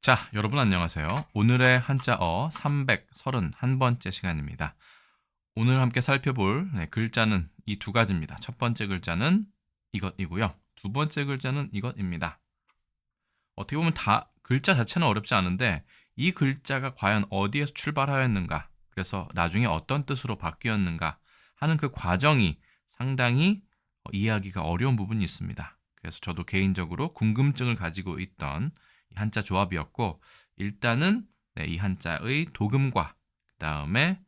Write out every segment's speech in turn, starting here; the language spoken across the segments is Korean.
자, 여러분 안녕하세요. 오늘의 한자어 331번째 시간입니다. 오늘 함께 살펴볼 글자는 이 두 가지입니다. 첫 번째 글자는 이것이고요. 두 번째 글자는 이것입니다. 어떻게 보면 다 글자 자체는 어렵지 않은데 이 글자가 과연 어디에서 출발하였는가, 그래서 나중에 어떤 뜻으로 바뀌었는가 하는 그 과정이 상당히 이해하기가 어려운 부분이 있습니다. 그래서 저도 개인적으로 궁금증을 가지고 있던 이 한자 조합이었고, 일단은 이 한자의 도금과 그 다음에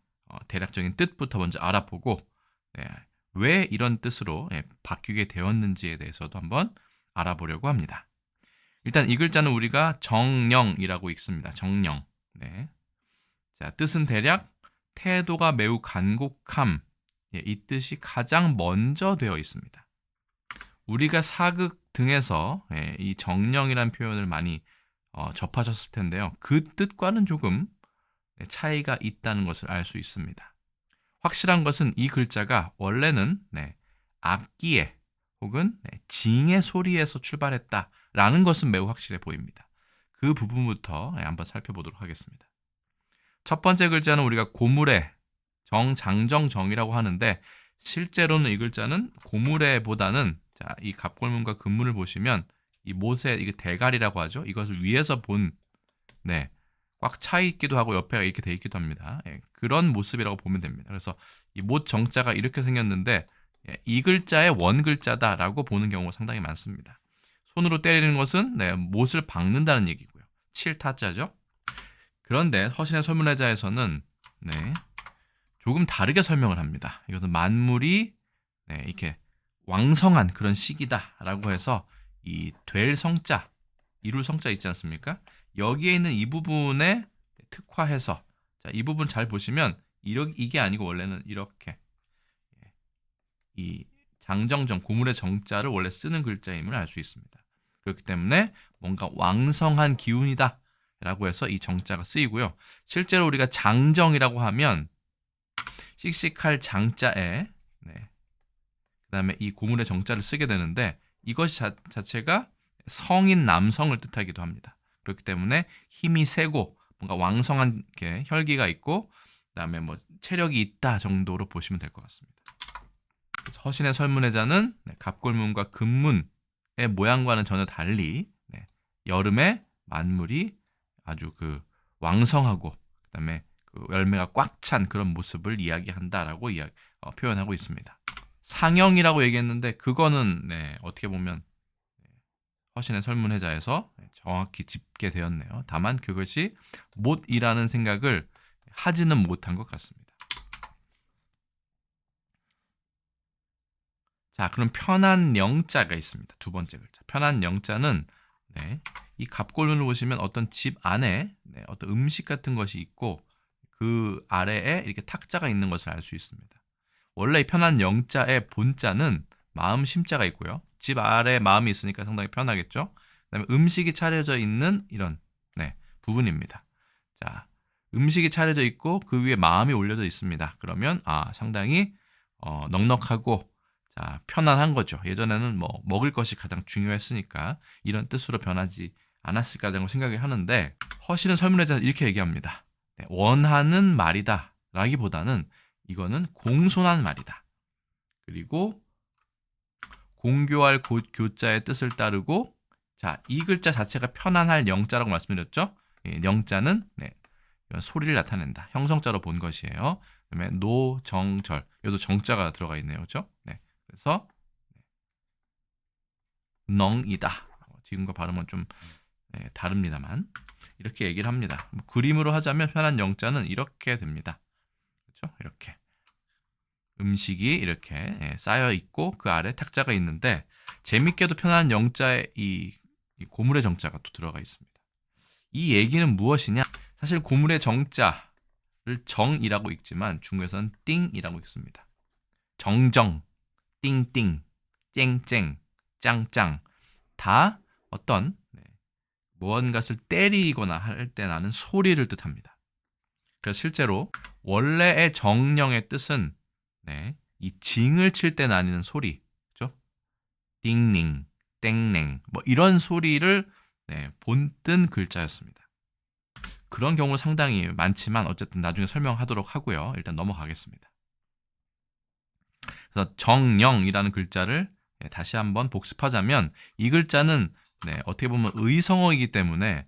대략적인 뜻부터 먼저 알아보고, 왜 이런 뜻으로 바뀌게 되었는지에 대해서도 한번 알아보려고 합니다. 일단 이 글자는 우리가 정령이라고 읽습니다. 정령. 네. 자, 뜻은 대략 태도가 매우 간곡함. 이 뜻이 가장 먼저 되어 있습니다. 우리가 사극 등에서 이 정령이라는 표현을 많이 접하셨을 텐데요. 그 뜻과는 조금 차이가 있다는 것을 알 수 있습니다. 확실한 것은 이 글자가 원래는 악기의 혹은 징의 소리에서 출발했다라는 것은 매우 확실해 보입니다. 그 부분부터 한번 살펴보도록 하겠습니다. 첫 번째 글자는 우리가 고물의 정장정정이라고 하는데, 실제로는 이 글자는 고물의보다는, 자, 이 갑골문과 근문을 보시면 이 못의 이게 대가리라고 하죠. 이것을 위에서 본 꽉 차 있기도 하고 옆에가 이렇게 돼 있기도 합니다. 그런 모습이라고 보면 됩니다. 그래서 이 못 정자가 이렇게 생겼는데 이 글자의 원 글자다라고 보는 경우가 상당히 많습니다. 손으로 때리는 것은 못을 박는다는 얘기고요. 칠 타자죠. 그런데 허신의 설문해자에서는 조금 다르게 설명을 합니다. 이것은 만물이 이렇게 왕성한 그런 시기다라고 해서 이 될 성자, 이룰 성자 있지 않습니까? 여기에 있는 이 부분에 특화해서, 자, 이 부분 잘 보시면 이게 아니고 원래는 이렇게 이 장정정, 고물의 정자를 원래 쓰는 글자임을 알 수 있습니다. 그렇기 때문에 뭔가 왕성한 기운이다 라고 해서 이 정자가 쓰이고요. 실제로 우리가 장정이라고 하면 씩씩할 장자에 그 다음에 이 고물의 정자를 쓰게 되는데, 이것이 자체가 성인 남성을 뜻하기도 합니다. 그렇기 때문에 힘이 세고 뭔가 왕성한 혈기가 있고 그다음에 뭐 체력이 있다 정도로 보시면 될 것 같습니다. 허신의 설문해자는 갑골문과 근문의 모양과는 전혀 달리 여름에 만물이 아주 그 왕성하고 그다음에 그 열매가 꽉 찬 그런 모습을 이야기한다라고 표현하고 있습니다. 상영이라고 얘기했는데 그거는 어떻게 보면 허신의 설문해자에서 정확히 짚게 되었네요. 다만 그것이 못이라는 생각을 하지는 못한 것 같습니다. 자, 그럼 편한 영자가 있습니다. 두 번째 글자. 편한 영자는 이 갑골문을 보시면 어떤 집 안에 어떤 음식 같은 것이 있고 그 아래에 이렇게 탁자가 있는 것을 알 수 있습니다. 원래 이 편한 영자의 본자는 마음 심자가 있고요. 집 아래에 마음이 있으니까 상당히 편하겠죠. 그다음에 음식이 차려져 있는 이런 부분입니다. 자, 음식이 차려져 있고 그 위에 마음이 올려져 있습니다. 그러면 상당히 넉넉하고 자, 편안한 거죠. 예전에는 뭐 먹을 것이 가장 중요했으니까 이런 뜻으로 변하지 않았을까라고 생각을 하는데, 허신은 설문해자 이렇게 얘기합니다. 원하는 말이다 라기보다는 이거는 공손한 말이다. 그리고 공교할 교자의 뜻을 따르고, 자, 이 글자 자체가 편안할 영자라고 말씀드렸죠. 영자는 이런 소리를 나타낸다. 형성자로 본 것이에요. 그다음에 노, 정, 절. 여기도 정자가 들어가 있네요. 그렇죠? 그래서 넝이다. 지금과 발음은 좀 다릅니다만 이렇게 얘기를 합니다. 그림으로 하자면 편한 영자는 이렇게 됩니다. 그렇죠? 이렇게 음식이 이렇게 쌓여 있고 그 아래 탁자가 있는데, 재밌게도 편한 영자에 이 고물의 정자가 또 들어가 있습니다. 이 얘기는 무엇이냐? 사실 고물의 정자를 정이라고 읽지만 중국에서는 띵이라고 읽습니다. 정정, 띵띵, 쨍쨍, 짱짱 다 어떤 무언가를 때리거나 할 때 나는 소리를 뜻합니다. 그래서 실제로 원래의 정령의 뜻은 이 징을 칠 때 나는 소리, 그렇죠? 띵닝, 땡냉 뭐 이런 소리를 본뜬 글자였습니다. 그런 경우 상당히 많지만 어쨌든 나중에 설명하도록 하고요. 일단 넘어가겠습니다. 그래서 정령이라는 글자를 다시 한번 복습하자면 이 글자는 어떻게 보면 의성어이기 때문에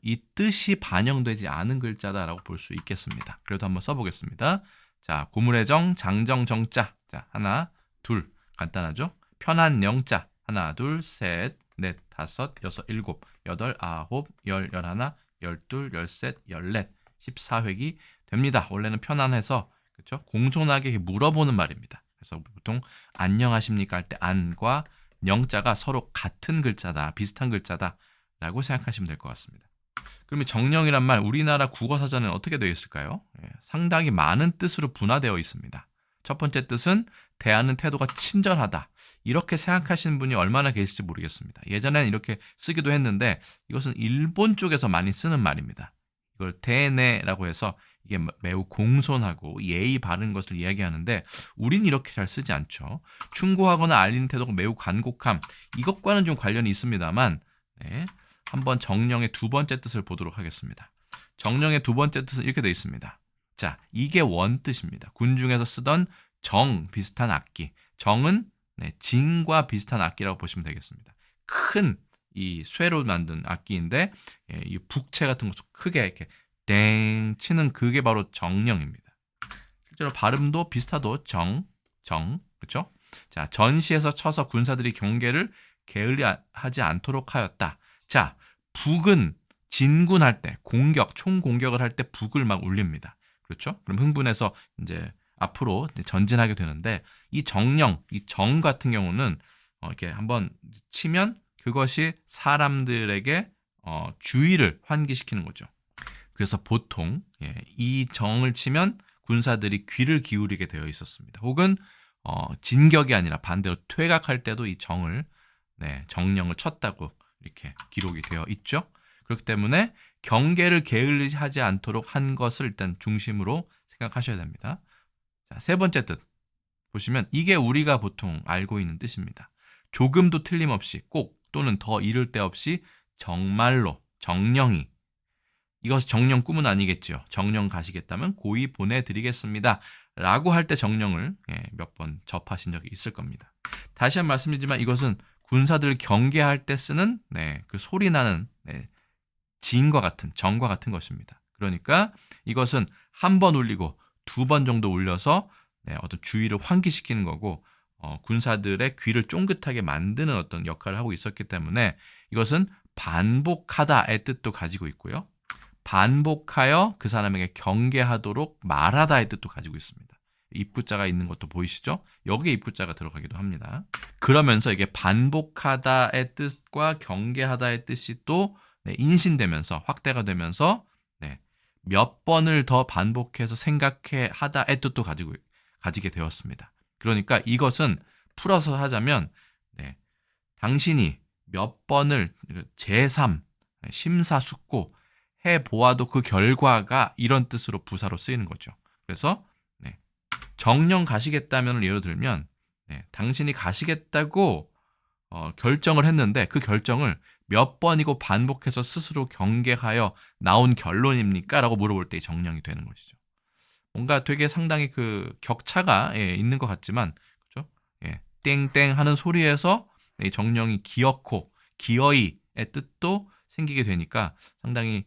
이 뜻이 반영되지 않은 글자다라고 볼 수 있겠습니다. 그래도 한번 써보겠습니다. 자, 고물의 정, 장정, 정자. 자, 하나, 둘. 간단하죠? 편한 영자. 하나, 둘, 셋, 넷, 다섯, 여섯, 일곱, 여덟, 아홉, 열, 열하나, 열둘, 열셋, 열넷, 14획이 됩니다. 원래는 편안해서 그렇죠? 공손하게 물어보는 말입니다. 그래서 보통 안녕하십니까 할 때 안과 영자가 서로 같은 글자다, 비슷한 글자다라고 생각하시면 될 것 같습니다. 그러면 정령이란 말 우리나라 국어사전에는 어떻게 되어 있을까요? 상당히 많은 뜻으로 분화되어 있습니다. 첫 번째 뜻은 대하는 태도가 친절하다. 이렇게 생각하시는 분이 얼마나 계실지 모르겠습니다. 예전에는 이렇게 쓰기도 했는데 이것은 일본 쪽에서 많이 쓰는 말입니다. 이걸 대내라고 해서 이게 매우 공손하고 예의 바른 것을 이야기하는데 우린 이렇게 잘 쓰지 않죠. 충고하거나 알리는 태도가 매우 간곡함. 이것과는 좀 관련이 있습니다만 한번 정령의 두 번째 뜻을 보도록 하겠습니다. 정령의 두 번째 뜻은 이렇게 되어 있습니다. 자, 이게 원뜻입니다. 군중에서 쓰던 정 비슷한 악기. 정은 진과 비슷한 악기라고 보시면 되겠습니다. 큰 이 쇠로 만든 악기인데 이 북채 같은 것도 크게 이렇게 땡 치는 그게 바로 정령입니다. 실제로 발음도 비슷하도 정, 그렇죠? 자, 전시에서 쳐서 군사들이 경계를 게을리하지 않도록 하였다. 자, 북은 진군할 때 공격, 총 공격을 할 때 북을 막 울립니다. 그렇죠? 그럼 흥분해서 이제 앞으로 전진하게 되는데 이 정령, 이 정 같은 경우는 이렇게 한번 치면 그것이 사람들에게 주의를 환기시키는 거죠. 그래서 보통 이 정을 치면 군사들이 귀를 기울이게 되어 있었습니다. 혹은 진격이 아니라 반대로 퇴각할 때도 이 정을 정령을 쳤다고 이렇게 기록이 되어 있죠. 그렇기 때문에 경계를 게을리하지 않도록 한 것을 일단 중심으로 생각하셔야 됩니다. 자, 세 번째 뜻 보시면 이게 우리가 보통 알고 있는 뜻입니다. 조금도 틀림없이 꼭 또는 더 이를 데 없이 정말로 정령이 이것은 정령 꿈은 아니겠죠. 정령 가시겠다면 고이 보내드리겠습니다. 라고 할 때 정령을 몇 번 접하신 적이 있을 겁니다. 다시 한번 말씀드리지만 이것은 군사들 경계할 때 쓰는 그 소리 나는 진과 같은 정과 같은 것입니다. 그러니까 이것은 한 번 울리고 두 번 정도 울려서 어떤 주의를 환기시키는 거고 군사들의 귀를 쫑긋하게 만드는 어떤 역할을 하고 있었기 때문에 이것은 반복하다의 뜻도 가지고 있고요. 반복하여 그 사람에게 경계하도록 말하다의 뜻도 가지고 있습니다. 입구자가 있는 것도 보이시죠? 여기에 입구자가 들어가기도 합니다. 그러면서 이게 반복하다의 뜻과 경계하다의 뜻이 또 인신되면서 확대가 되면서 몇 번을 더 반복해서 생각해 하다의 뜻도 가지게 되었습니다. 그러니까 이것은 풀어서 하자면 당신이 몇 번을 제3 심사숙고 해보아도 그 결과가 이런 뜻으로 부사로 쓰이는 거죠. 그래서 정령 가시겠다면 예를 들면 당신이 가시겠다고 결정을 했는데 그 결정을 몇 번이고 반복해서 스스로 경계하여 나온 결론입니까? 라고 물어볼 때 정령이 되는 것이죠. 뭔가 되게 상당히 그 격차가 있는 것 같지만 그렇죠? 땡땡 하는 소리에서 정령이 기어코 기어이의 뜻도 생기게 되니까 상당히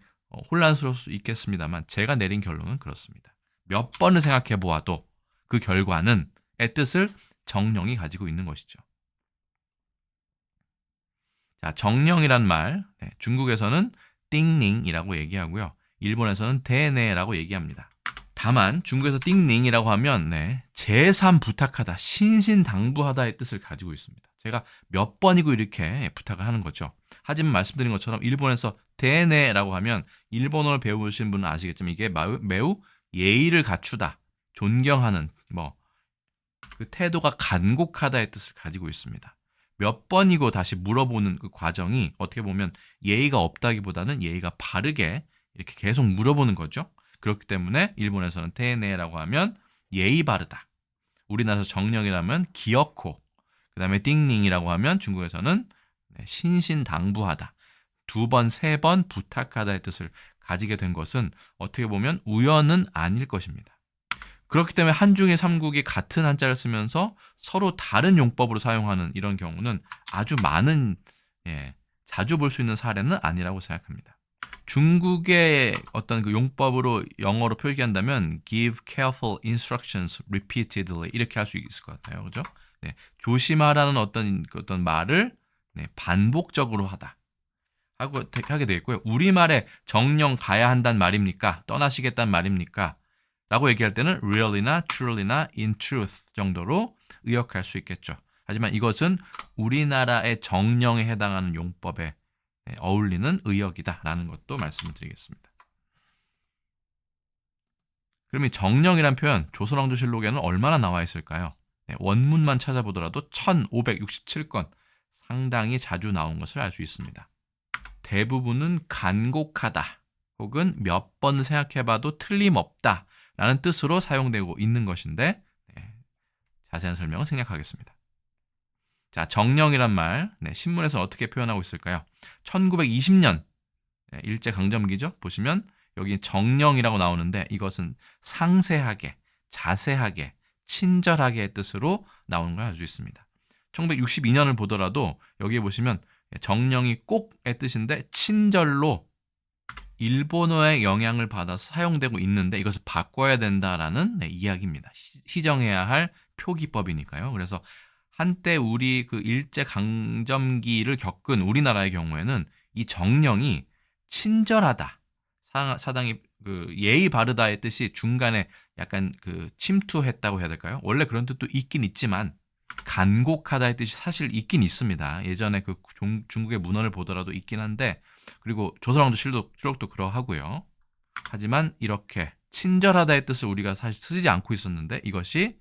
혼란스러울 수 있겠습니다만 제가 내린 결론은 그렇습니다. 몇 번을 생각해 보아도 그 결과는 의 뜻을 정령이 가지고 있는 것이죠. 자, 정령이란 말 중국에서는 띵닝이라고 얘기하고요. 일본에서는 대네라고 얘기합니다. 다만 중국에서 띵닝이라고 하면 제3 부탁하다, 신신당부하다의 뜻을 가지고 있습니다. 제가 몇 번이고 이렇게 부탁을 하는 거죠. 하지만 말씀드린 것처럼 일본에서 대네라고 하면 일본어를 배우신 분은 아시겠지만 이게 매우 예의를 갖추다, 존경하는 그 태도가 간곡하다의 뜻을 가지고 있습니다. 몇 번이고 다시 물어보는 그 과정이 어떻게 보면 예의가 없다기보다는 예의가 바르게 이렇게 계속 물어보는 거죠. 그렇기 때문에 일본에서는 테네라고 하면 예의 바르다. 우리나라에서 정령이라면 기어코. 그 다음에 띵닝이라고 하면 중국에서는 신신당부하다. 두 번, 세 번 부탁하다의 뜻을 가지게 된 것은 어떻게 보면 우연은 아닐 것입니다. 그렇기 때문에 한중일 삼국이 같은 한자를 쓰면서 서로 다른 용법으로 사용하는 이런 경우는 아주 많은 자주 볼 수 있는 사례는 아니라고 생각합니다. 중국의 어떤 그 용법으로 영어로 표기한다면 give careful instructions repeatedly 이렇게 할 수 있을 것 같아요. 그죠? 네, 조심하라는 어떤 말을 반복적으로 하게 되겠고요. 우리말에 정령 가야 한다는 말입니까? 떠나시겠다는 말입니까? 라고 얘기할 때는 really나 truly나 in truth 정도로 의역할 수 있겠죠. 하지만 이것은 우리나라의 정령에 해당하는 용법에 어울리는 의역이다라는 것도 말씀을 드리겠습니다. 그럼 이 정령이란 표현 조선왕조실록에는 얼마나 나와 있을까요? 원문만 찾아보더라도 1567건 상당히 자주 나온 것을 알 수 있습니다. 대부분은 간곡하다 혹은 몇 번 생각해봐도 틀림없다 라는 뜻으로 사용되고 있는 것인데 자세한 설명은 생략하겠습니다. 자, 정령이란 말 신문에서 어떻게 표현하고 있을까요? 1920년 일제강점기죠. 보시면 여기 정령이라고 나오는데 이것은 상세하게, 자세하게, 친절하게의 뜻으로 나오는 걸 알 수 있습니다. 1962년을 보더라도 여기에 보시면 정령이 꼭의 뜻인데 친절로 일본어의 영향을 받아서 사용되고 있는데 이것을 바꿔야 된다라는 이야기입니다. 시정해야 할 표기법이니까요. 그래서 한때 우리 그 일제 강점기를 겪은 우리나라의 경우에는 이 정령이 친절하다, 사당이 그 예의 바르다의 뜻이 중간에 약간 그 침투했다고 해야 될까요? 원래 그런 뜻도 있긴 있지만 간곡하다의 뜻이 사실 있긴 있습니다. 예전에 그 중국의 문헌을 보더라도 있긴 한데 그리고 조선왕조실록도 그러하고요. 하지만 이렇게 친절하다의 뜻을 우리가 사실 쓰지 않고 있었는데 이것이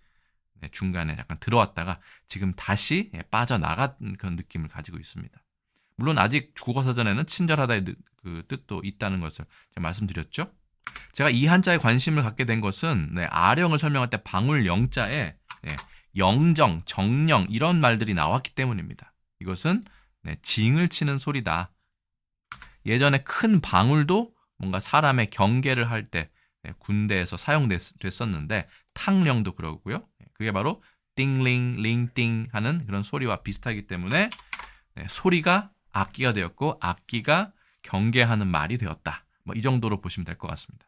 중간에 약간 들어왔다가 지금 다시 빠져나간 그런 느낌을 가지고 있습니다. 물론 아직 국어사전에는 친절하다의 그 뜻도 있다는 것을 제가 말씀드렸죠. 제가 이 한자에 관심을 갖게 된 것은 아령을 설명할 때 방울 영자에 영정, 정령 이런 말들이 나왔기 때문입니다. 이것은 징을 치는 소리다. 예전에 큰 방울도 뭔가 사람의 경계를 할 때 군대에서 사용됐었는데 탕령도 그러고요. 그게 바로 띵링, 링띵 하는 그런 소리와 비슷하기 때문에 소리가 악기가 되었고 악기가 경계하는 말이 되었다. 뭐 이 정도로 보시면 될 것 같습니다.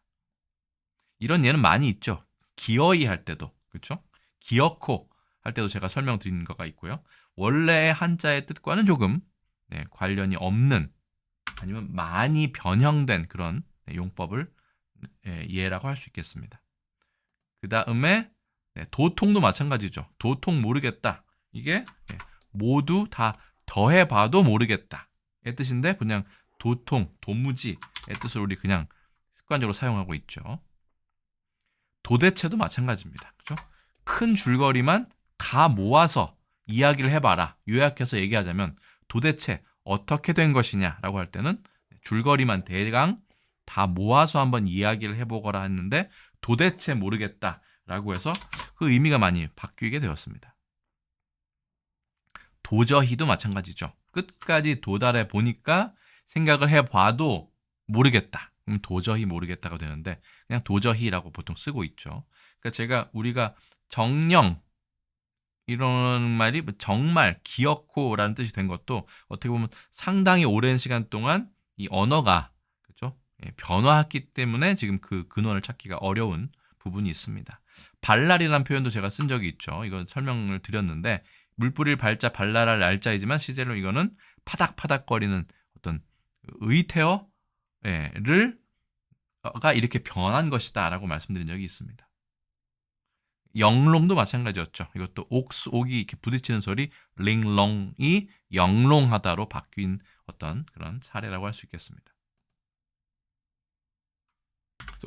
이런 예는 많이 있죠. 기어이 할 때도 그렇죠? 기어코 할 때도 제가 설명드린 거가 있고요. 원래의 한자의 뜻과는 조금 관련이 없는 아니면 많이 변형된 그런 용법을 예라고 할 수 있겠습니다. 그 다음에 도통도 마찬가지죠. 도통 모르겠다. 이게 모두 다 더해봐도 모르겠다. 의 뜻인데 그냥 도통, 도무지의 뜻을 우리 그냥 습관적으로 사용하고 있죠. 도대체도 마찬가지입니다. 그렇죠? 큰 줄거리만 다 모아서 이야기를 해봐라. 요약해서 얘기하자면 도대체 어떻게 된 것이냐라고 할 때는 줄거리만 대강 다 모아서 한번 이야기를 해보거라 했는데 도대체 모르겠다라고 해서 그 의미가 많이 바뀌게 되었습니다. 도저히도 마찬가지죠. 끝까지 도달해 보니까 생각을 해봐도 모르겠다. 그럼 도저히 모르겠다가 되는데 그냥 도저히라고 보통 쓰고 있죠. 그러니까 우리가 정령 이런 말이 정말 기어코라는 뜻이 된 것도 어떻게 보면 상당히 오랜 시간 동안 이 언어가 그렇죠? 변화했기 때문에 지금 그 근원을 찾기가 어려운 부분이 있습니다. 발랄이라는 표현도 제가 쓴 적이 있죠. 이건 설명을 드렸는데 물뿌릴 발자 발랄할 날자이지만 실제로 이거는 파닥파닥거리는 어떤 의태어를 가 이렇게 변한 것이다라고 말씀드린 적이 있습니다. 영롱도 마찬가지였죠. 이것도 옥이 이렇게 부딪히는 소리, 링롱이 영롱하다로 바뀐 어떤 그런 사례라고 할 수 있겠습니다.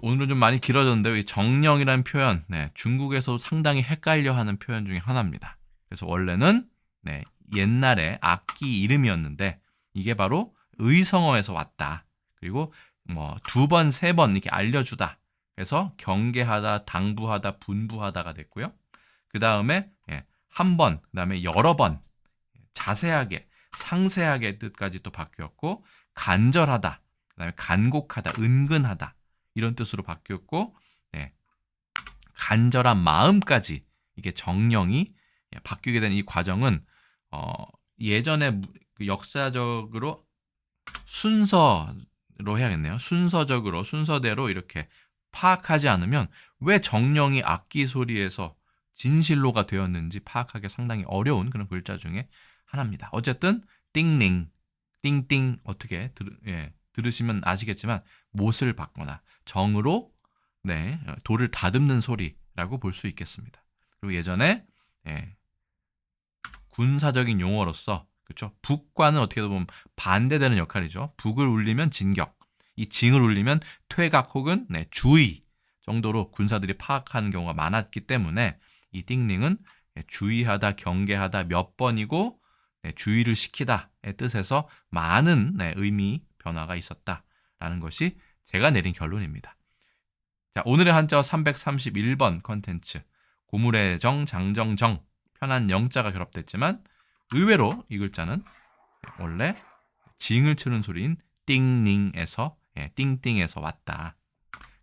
오늘은 좀 많이 길어졌는데요. 이 정령이라는 표현, 중국에서도 상당히 헷갈려하는 표현 중에 하나입니다. 그래서 원래는 옛날에 악기 이름이었는데 이게 바로 의성어에서 왔다. 그리고 뭐 2번, 3번 이렇게 알려주다. 그래서 경계하다, 당부하다, 분부하다가 됐고요. 그 다음에 한 번, 그 다음에 여러 번, 자세하게, 상세하게 뜻까지 또 바뀌었고 간절하다, 그다음에 간곡하다, 은근하다 이런 뜻으로 바뀌었고, 네, 간절한 마음까지 이게 정령이 바뀌게 된 이 과정은 예전에 그 역사적으로 순서로 해야겠네요. 순서대로 이렇게 파악하지 않으면 왜 정령이 악기 소리에서 진실로가 되었는지 파악하기 상당히 어려운 그런 글자 중에 하나입니다. 어쨌든 띵링, 띵띵 어떻게 들으시면 아시겠지만 못을 받거나 정으로 돌을 다듬는 소리라고 볼 수 있겠습니다. 그리고 예전에 군사적인 용어로서 그렇죠. 북과는 어떻게 보면 반대되는 역할이죠. 북을 울리면 진격, 이 징을 울리면 퇴각 혹은 주의 정도로 군사들이 파악하는 경우가 많았기 때문에 이 띵링은 주의하다, 경계하다 몇 번이고 주의를 시키다의 뜻에서 많은 의미 변화가 있었다라는 것이 제가 내린 결론입니다. 자, 오늘의 한자어 331번 컨텐츠 고물의 정, 장정정 편한 영자가 결합됐지만 의외로 이 글자는 원래 징을 치는 소리인 띵링에서 띵띵에서 왔다.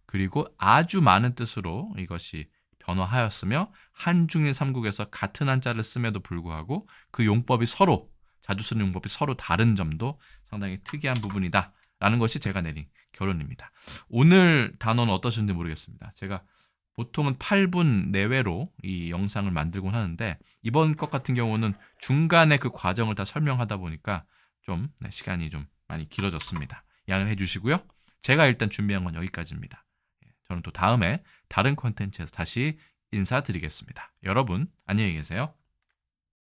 그리고 아주 많은 뜻으로 이것이 변화하였으며 한중일 삼국에서 같은 한자를 씀에도 불구하고 그 용법이 서로 자주 쓰는 용법이 서로 다른 점도 상당히 특이한 부분이다 라는 것이 제가 내린 결론입니다. 오늘 단어는 어떠셨는지 모르겠습니다. 제가 보통은 8분 내외로 이 영상을 만들곤 하는데 이번 것 같은 경우는 중간에 그 과정을 다 설명하다 보니까 좀 시간이 좀 많이 길어졌습니다. 양해를 해주시고요. 제가 일단 준비한 건 여기까지입니다. 저는 또 다음에 다른 콘텐츠에서 다시 인사드리겠습니다. 여러분 안녕히 계세요.